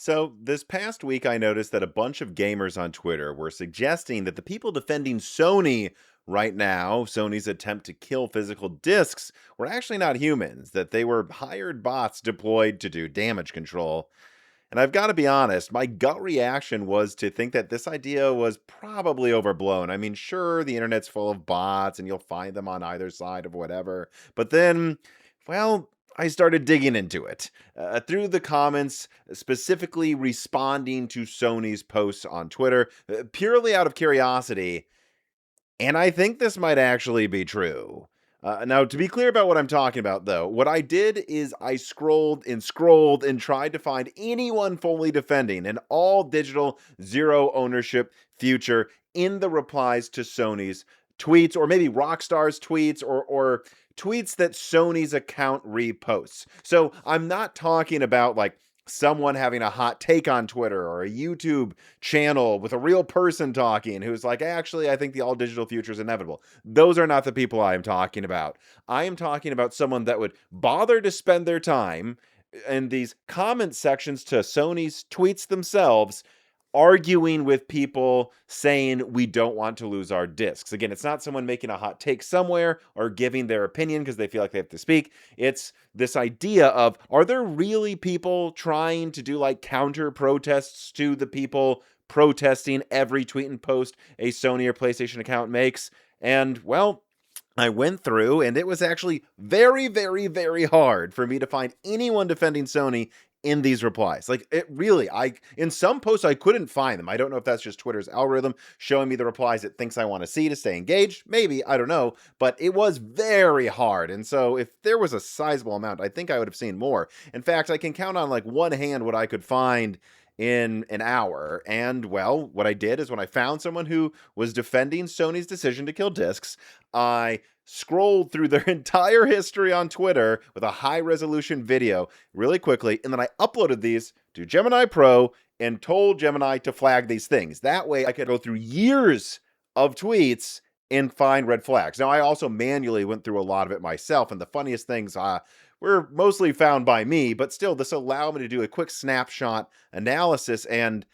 So, this past week, I noticed that a bunch of gamers on Twitter were suggesting that the people defending Sony right now, Sony's attempt to kill physical discs, were actually not humans, that they were hired bots deployed to do damage control. And I've got to be honest, my gut reaction was to think that this idea was probably overblown. I mean, sure, the internet's full of bots and you'll find them on either side of whatever. But then, well, I started digging into it through the comments, specifically responding to Sony's posts on Twitter, purely out of curiosity. And I think this might actually be true. Now, to be clear about what I'm talking about, though, what I did is I scrolled and tried to find anyone fully defending an all digital, zero ownership future in the replies to Sony's tweets, or maybe Rockstar's tweets, or tweets that Sony's account reposts. So I'm not talking about like someone having a hot take on Twitter or a YouTube channel with a real person talking who's like, actually, I think the all digital future is inevitable. Those are not the people I am talking about. I am talking about someone that would bother to spend their time in these comment sections to Sony's tweets themselves, arguing with people saying we don't want to lose our discs. Again, it's not someone making a hot take somewhere or giving their opinion because they feel like they have to speak. It's this idea of, are there really people trying to do like counter protests to the people protesting every tweet and post a Sony or PlayStation account makes? And well, I went through, and it was actually very, very, very hard for me to find anyone defending Sony in these replies. Like, it really, in some posts, I couldn't find them. I don't know if that's just Twitter's algorithm showing me the replies it thinks I want to see to stay engaged. Maybe, I don't know. But it was very hard. And so if there was a sizable amount, I think I would have seen more. In fact, I can count on like one hand what I could find in an hour. And well, what I did is when I found someone who was defending Sony's decision to kill discs, I scrolled through their entire history on Twitter with a high resolution video really quickly, and then I uploaded these to Gemini Pro and told Gemini to flag these things. That way I could go through years of tweets and find red flags. Now, I also manually went through a lot of it myself, and the funniest things were mostly found by me, but still, this allowed me to do a quick snapshot analysis. And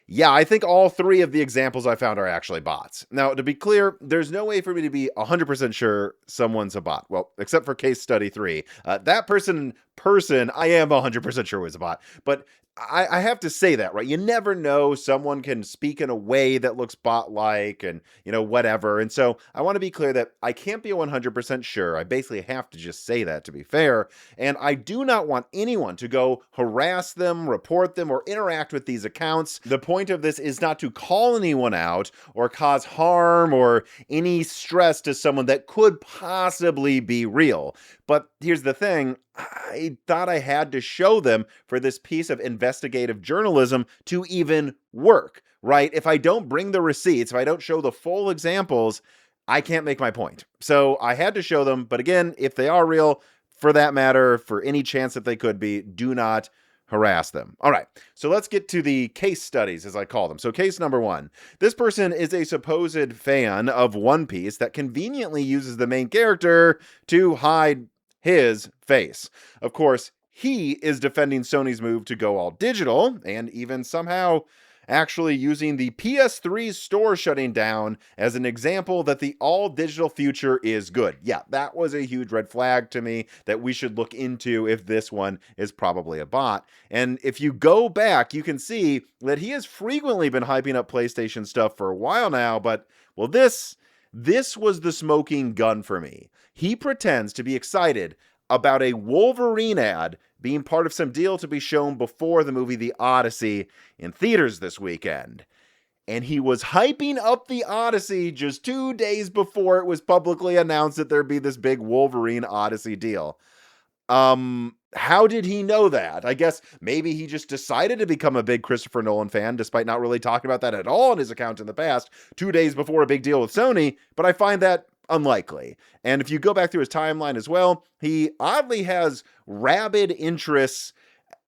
yeah, I think all three of the examples I found are actually bots. Now, to be clear, there's no way for me to be 100% sure someone's a bot. Well, except for case study 3. That person, I am 100% sure was a bot. But I have to say that, right? You never know. Someone can speak in a way that looks bot-like and, whatever. And so I want to be clear that I can't be 100% sure. I basically have to just say that, to be fair. And I do not want anyone to go harass them, report them, or interact with these accounts. The point of this is not to call anyone out or cause harm or any stress to someone that could possibly be real. But here's the thing. I thought I had to show them for this piece of investigative journalism to even work, right? If I don't bring the receipts, if I don't show the full examples, I can't make my point. So I had to show them. But again, if they are real, for that matter, for any chance that they could be, do not harass them. All right, so let's get to the case studies, as I call them. So case number 1, this person is a supposed fan of One Piece that conveniently uses the main character to hide his face. Of course, he is defending Sony's move to go all digital, and even somehow actually using the PS3 store shutting down as an example that the all-digital future is good. Yeah, that was a huge red flag to me that we should look into if this one is probably a bot. And if you go back, you can see that he has frequently been hyping up PlayStation stuff for a while now, but, well, this was the smoking gun for me. He pretends to be excited about a Wolverine ad being part of some deal to be shown before the movie The Odyssey in theaters this weekend. And he was hyping up The Odyssey just 2 days before it was publicly announced that there'd be this big Wolverine Odyssey deal. How did he know that? I guess maybe he just decided to become a big Christopher Nolan fan, despite not really talking about that at all in his account in the past, 2 days before a big deal with Sony, but I find that unlikely. And if you go back through his timeline as well, he oddly has rabid interests,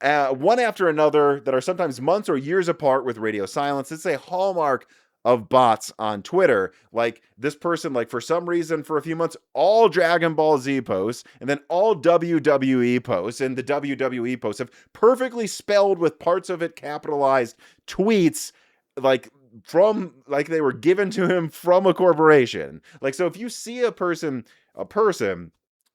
one after another, that are sometimes months or years apart with radio silence. It's a hallmark of bots on Twitter. Like this person, like for some reason, for a few months, all Dragon Ball Z posts and then all WWE posts, and the WWE posts have perfectly spelled with parts of it capitalized tweets, like they were given to him from a corporation. Like, so if you see a person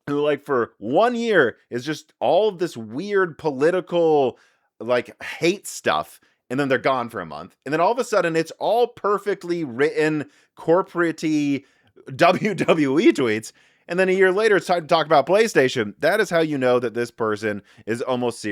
who, like, for 1 year is just all of this weird political, like, hate stuff, and then they're gone for a month, and then all of a sudden it's all perfectly written corporate-y WWE tweets, and then a year later it's time to talk about PlayStation. That is how you know that this person is almost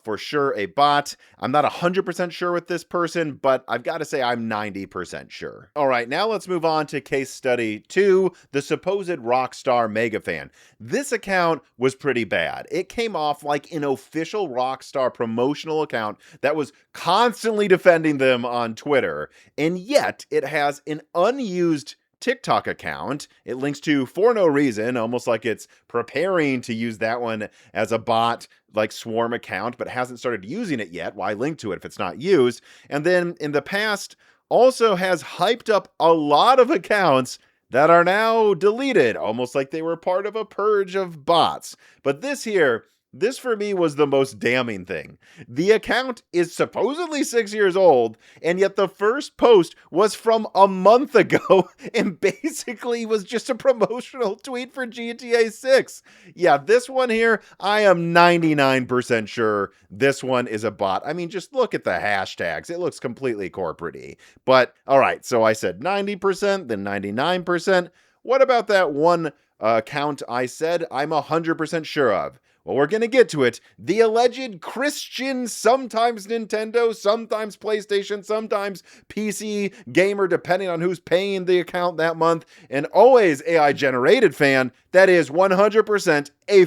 for sure a bot. I'm not 100% sure with this person, but I've got to say I'm 90% sure. All right, now let's move on to case study 2, the supposed Rockstar mega fan. This account was pretty bad. It came off like an official Rockstar promotional account that was constantly defending them on Twitter, and yet it has an unused TikTok account it links to for no reason, almost like it's preparing to use that one as a bot, like swarm account, but hasn't started using it yet. Why link to it if it's not used? And then in the past also has hyped up a lot of accounts that are now deleted, almost like they were part of a purge of bots. But this for me was the most damning thing. The account is supposedly 6 years old, and yet the first post was from a month ago and basically was just a promotional tweet for GTA 6. Yeah, this one here, I am 99% sure this one is a bot. I mean, just look at the hashtags. It looks completely corporate-y. But, all right, so I said 90%, then 99%. What about that one account I said I'm 100% sure of? Well, we're going to get to it. The alleged Christian, sometimes Nintendo, sometimes PlayStation, sometimes PC gamer, depending on who's paying the account that month, and always AI-generated fan that is 100% a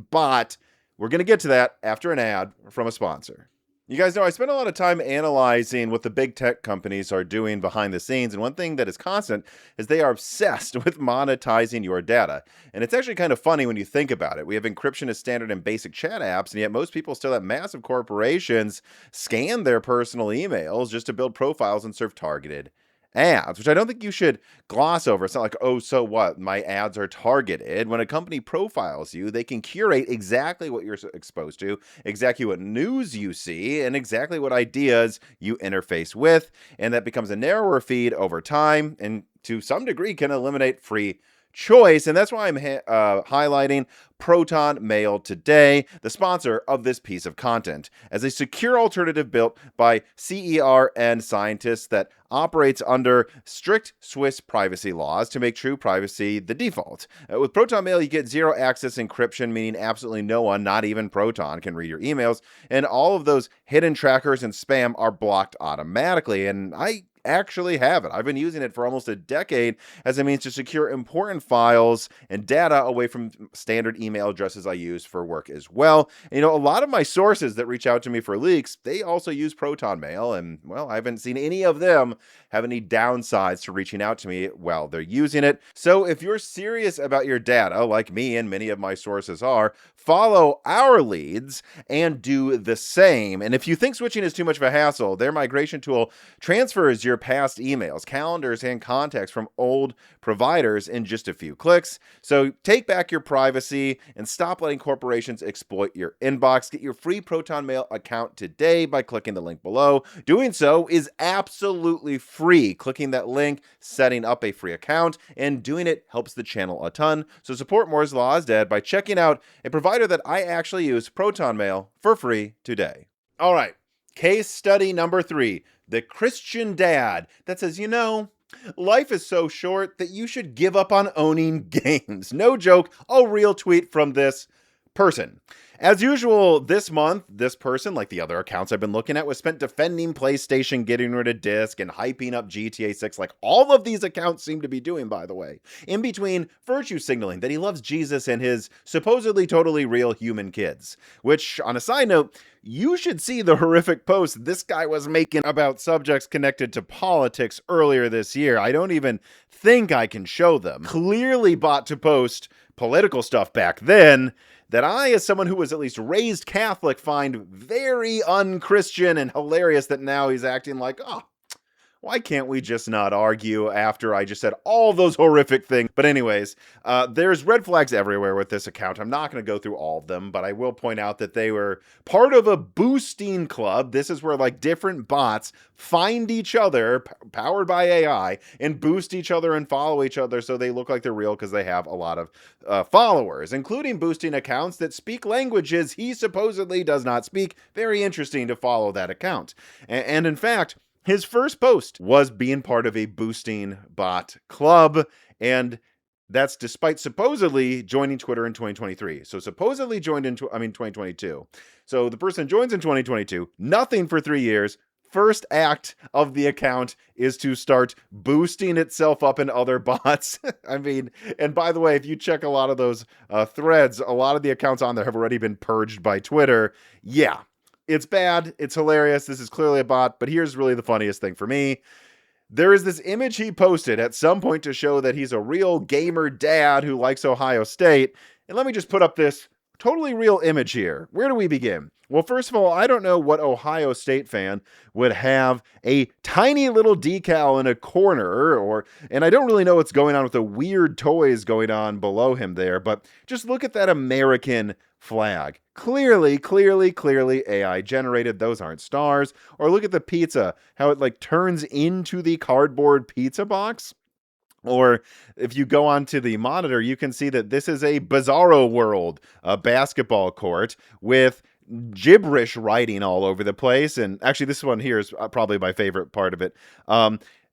bot. We're going to get to that after an ad from a sponsor. You guys know I spend a lot of time analyzing what the big tech companies are doing behind the scenes, and one thing that is constant is they are obsessed with monetizing your data. And it's actually kind of funny when you think about it. We have encryption as standard in basic chat apps, and yet most people still let massive corporations scan their personal emails just to build profiles and serve targeted ads, which I don't think you should gloss over. It's not like, oh, so what? My ads are targeted. When a company profiles you, they can curate exactly what you're exposed to, exactly what news you see, and exactly what ideas you interface with. And that becomes a narrower feed over time, and to some degree can eliminate free choice. And that's why I'm highlighting Proton Mail today, the sponsor of this piece of content, as a secure alternative built by CERN scientists that operates under strict Swiss privacy laws to make true privacy the default. With Proton Mail, you get zero access encryption, meaning absolutely no one, not even Proton, can read your emails, and all of those hidden trackers and spam are blocked automatically. And I actually have it. I've been using it for almost a decade as a means to secure important files and data away from standard email addresses I use for work as well. And, a lot of my sources that reach out to me for leaks, they also use Proton Mail, and, well, I haven't seen any of them have any downsides to reaching out to me while they're using it. So if you're serious about your data, like me and many of my sources are, follow our leads and do the same. And if you think switching is too much of a hassle, their migration tool transfers your past emails, calendars, and contacts from old providers in just a few clicks. So take back your privacy and stop letting corporations exploit your inbox. Get your free Proton Mail account today by clicking the link below. Doing so is absolutely free. Clicking that link, setting up a free account, and doing it helps the channel a ton. So support Moore's Law is Dead by checking out a provider that I actually use, Proton Mail, for free today. All right, case study number 3. The Christian dad that says, life is so short that you should give up on owning games. No joke, a real tweet from this person. As usual, this month, this person, like the other accounts I've been looking at, was spent defending PlayStation, getting rid of disc, and hyping up GTA 6, like all of these accounts seem to be doing, by the way. In between, virtue signaling that he loves Jesus and his supposedly totally real human kids. Which, on a side note, you should see the horrific post this guy was making about subjects connected to politics earlier this year. I don't even think I can show them. Clearly bought to post political stuff back then. that I, as someone who was at least raised Catholic, find very unchristian and hilarious that now he's acting like, oh, why can't we just not argue after I just said all those horrific things? But anyways, there's red flags everywhere with this account. I'm not going to go through all of them, but I will point out that they were part of a boosting club. This is where like different bots find each other, powered by AI, and boost each other and follow each other so they look like they're real because they have a lot of followers, including boosting accounts that speak languages he supposedly does not speak. Very interesting to follow that account. And in fact, his first post was being part of a boosting bot club, and that's despite supposedly joining Twitter in 2023. So supposedly joined in 2022. So the person joins in 2022, nothing for 3 years. First act of the account is to start boosting itself up in other bots. I mean, and by the way, if you check a lot of those threads, a lot of the accounts on there have already been purged by Twitter. Yeah. It's bad. It's hilarious. This is clearly a bot, but here's really the funniest thing for me. There is this image he posted at some point to show that he's a real gamer dad who likes Ohio State. And let me just put up this totally real image here. Where do we begin? Well, first of all, I don't know what Ohio State fan would have a tiny little decal in a corner, and I don't really know what's going on with the weird toys going on below him there, but just look at that American flag. Clearly AI generated. Those aren't stars. Or look at the pizza, how it like turns into the cardboard pizza box. Or if you go onto the monitor, you can see that this is a Bizarro World, a basketball court with gibberish writing all over the place. And actually, this one here is probably my favorite part of it.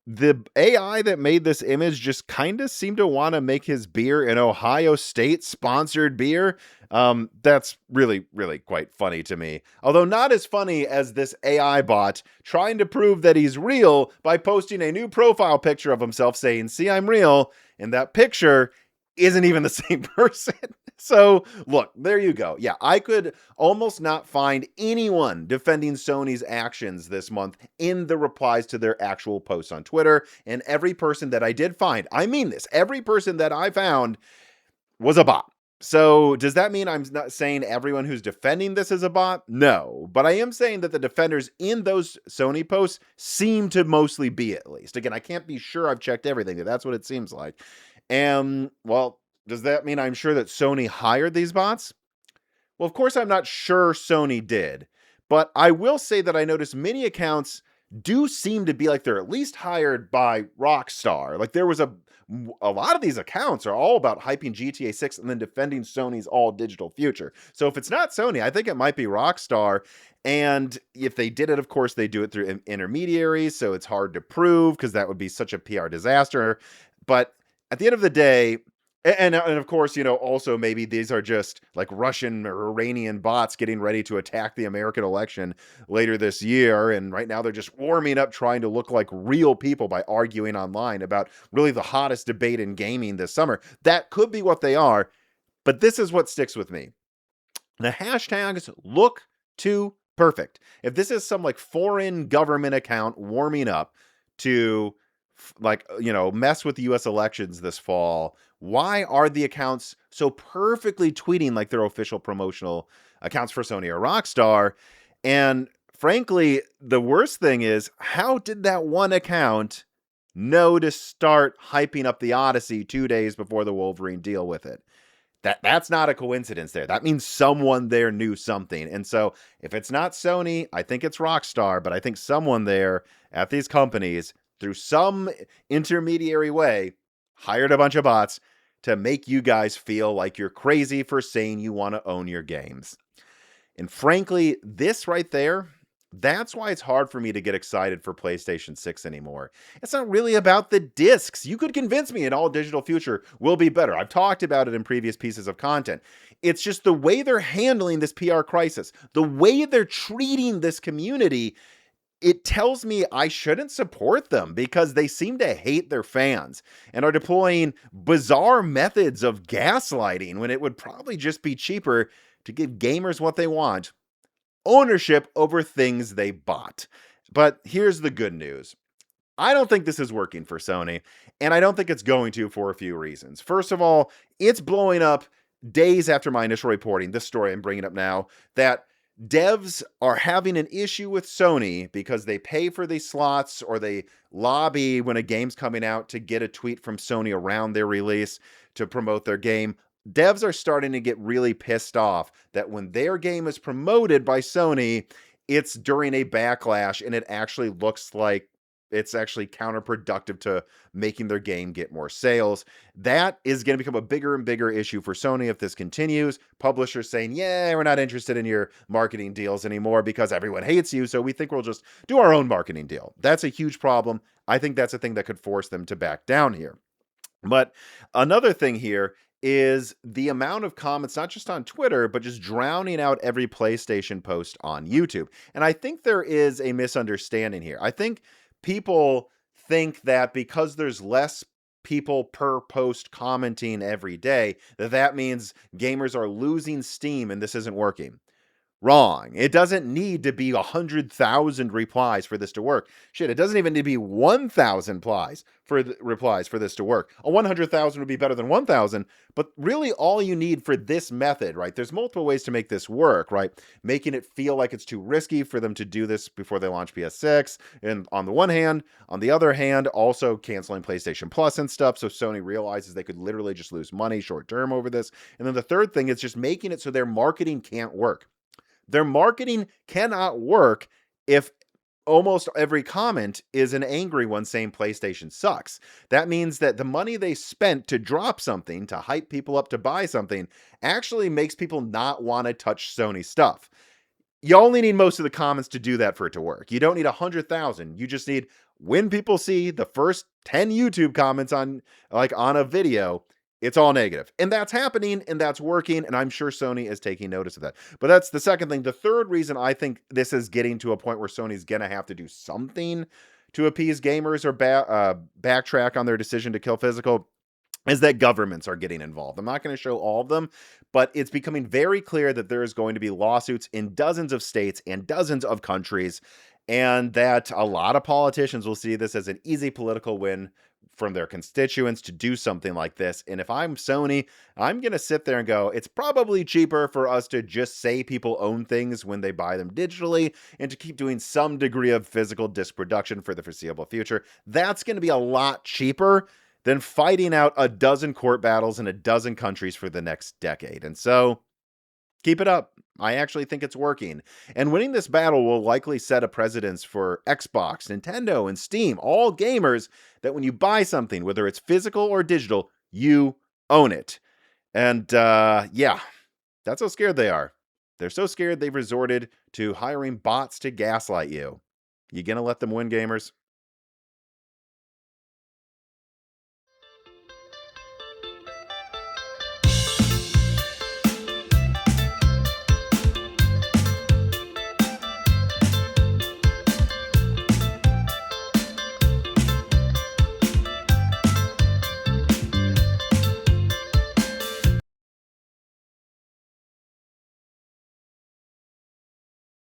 The AI that made this image just kind of seemed to want to make his beer an Ohio State sponsored beer. That's really quite funny to me. Although not as funny as this AI bot trying to prove that he's real by posting a new profile picture of himself saying, "See, I'm real." And that picture isn't even the same person. So look, there you go. Yeah, I could almost not find anyone defending Sony's actions this month in the replies to their actual posts on Twitter. And every person that I did find, I mean this, every person that I found was a bot. So does that mean I'm not saying everyone who's defending this is a bot? No, but I am saying that the defenders in those Sony posts seem to mostly be, at least. Again, I can't be sure I've checked everything, but that's what it seems like. And well, does that mean I'm sure that Sony hired these bots? Well, of course, I'm not sure Sony did, but I will say that I noticed many accounts do seem to be like they're at least hired by Rockstar. Like there was a lot of these accounts are all about hyping GTA 6 and then defending Sony's all digital future. So if it's not Sony, I think it might be Rockstar. And if they did it, of course, they do it through intermediaries. So it's hard to prove because that would be such a PR disaster. But at the end of the day, and of course, also maybe these are just like Russian or Iranian bots getting ready to attack the American election later this year. And right now they're just warming up, trying to look like real people by arguing online about really the hottest debate in gaming this summer. That could be what they are. But this is what sticks with me. The hashtags look too perfect. If this is some like foreign government account warming up to mess with the US elections this fall, why are the accounts so perfectly tweeting like they're official promotional accounts for Sony or Rockstar? And frankly, the worst thing is, how did that one account know to start hyping up the Odyssey 2 days before the Wolverine deal with it? That's not a coincidence there. That means someone there knew something. And so if it's not Sony, I think it's Rockstar, but I think someone there at these companies through some intermediary way, hired a bunch of bots to make you guys feel like you're crazy for saying you want to own your games. And frankly, this right there, that's why it's hard for me to get excited for PlayStation 6 anymore. It's not really about the discs. You could convince me an all-digital future will be better. I've talked about it in previous pieces of content. It's just the way they're handling this PR crisis, the way they're treating this community. It tells me I shouldn't support them because they seem to hate their fans and are deploying bizarre methods of gaslighting when it would probably just be cheaper to give gamers what they want: ownership over things they bought. But here's the good news. I don't think this is working for Sony, and I don't think it's going to for a few reasons. First of all, it's blowing up days after my initial reporting, this story I'm bringing up now, that devs are having an issue with Sony because they pay for these slots or they lobby when a game's coming out to get a tweet from Sony around their release to promote their game. Devs are starting to get really pissed off that when their game is promoted by Sony, it's during a backlash and it actually looks like it's actually counterproductive to making their game get more sales. That is going to become a bigger and bigger issue for Sony if this continues. Publishers saying, yeah, we're not interested in your marketing deals anymore because everyone hates you, so we think we'll just do our own marketing deal. That's a huge problem. I think that's a thing that could force them to back down here. But another thing here is the amount of comments, not just on Twitter, but just drowning out every PlayStation post on YouTube. And I think there is a misunderstanding here. I think people think that because there's less people per post commenting every day, that means gamers are losing steam and this isn't working. Wrong. It doesn't need to be 100,000 replies for this to work. Shit, it doesn't even need to be 1,000 replies for this to work. A 100,000 would be better than 1,000, but really all you need for this method, right? There's multiple ways to make this work, right? Making it feel like it's too risky for them to do this before they launch PS6, and on the one hand. On the other hand, also canceling PlayStation Plus and stuff, so Sony realizes they could literally just lose money short term over this. And then the third thing is just making it so their marketing can't work. Their marketing cannot work if almost every comment is an angry one saying PlayStation sucks. That means that the money they spent to drop something, to hype people up to buy something, actually makes people not want to touch Sony stuff. You only need most of the comments to do that for it to work. You don't need 100,000. You just need, when people see the first 10 YouTube comments on a video, it's all negative. And that's happening and that's working. And I'm sure Sony is taking notice of that. But that's the second thing. The third reason I think this is getting to a point where Sony's going to have to do something to appease gamers or backtrack on their decision to kill physical is that governments are getting involved. I'm not going to show all of them, but it's becoming very clear that there is going to be lawsuits in dozens of states and dozens of countries, and that a lot of politicians will see this as an easy political win from their constituents to do something like this. And if I'm Sony, I'm going to sit there and go, it's probably cheaper for us to just say people own things when they buy them digitally and to keep doing some degree of physical disc production for the foreseeable future. That's going to be a lot cheaper than fighting out a dozen court battles in a dozen countries for the next decade. And so keep it up. I actually think it's working. And winning this battle will likely set a precedence for Xbox, Nintendo, and Steam, all gamers, that when you buy something, whether it's physical or digital, you own it. And yeah, that's how scared they are. They're so scared they've resorted to hiring bots to gaslight you. You gonna let them win, gamers?